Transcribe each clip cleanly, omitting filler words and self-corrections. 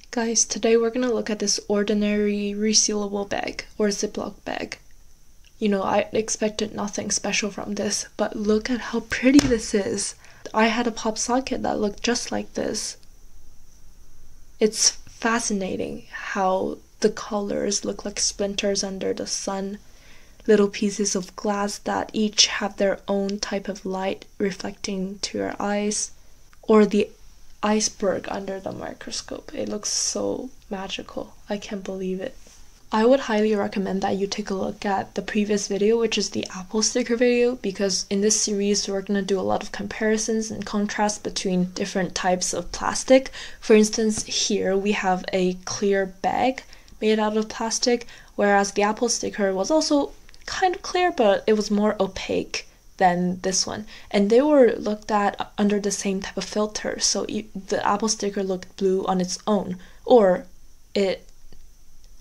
Guys, today we're gonna look at this ordinary resealable bag or Ziploc bag. You know, I expected nothing special from this, but look at how pretty this is. I had a pop socket that looked just like this. It's fascinating how the colors look like splinters under the sun, little pieces of glass that each have their own type of light reflecting to your eyes, or the iceberg under the microscope. It looks so magical. I can't believe it. I would highly recommend that you take a look at the previous video, which is the Apple sticker video, because in this series we're going to do a lot of comparisons and contrasts between different types of plastic. For instance, here we have a clear bag made out of plastic, whereas the Apple sticker was also kind of clear, but it was more opaque than this one, and they were looked at under the same type of filter. So the Apple sticker looked blue on its own, or it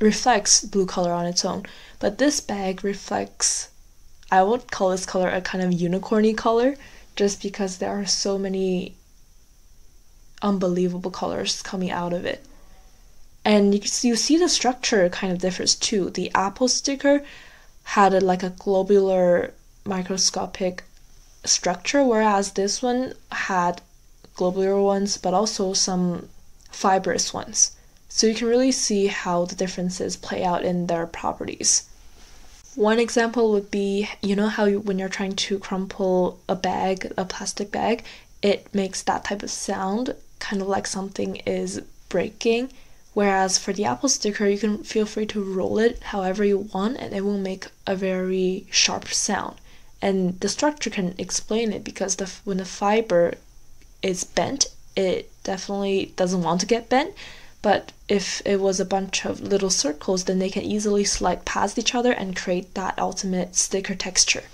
reflects blue color on its own, but this bag reflects, I would call this color a kind of unicorny color, just because there are so many unbelievable colors coming out of it. And you see the structure kind of differs too. The Apple sticker had like a globular microscopic structure, whereas this one had globular ones but also some fibrous ones. So you can really see how the differences play out in their properties. One example would be, you know how when you're trying to crumple a bag, a plastic bag, it makes that type of sound, kind of like something is breaking. Whereas for the Apple sticker, you can feel free to roll it however you want and it will make a very sharp sound. And the structure can explain it, because when the fiber is bent, it definitely doesn't want to get bent. But if it was a bunch of little circles, then they can easily slide past each other and create that ultimate sticker texture.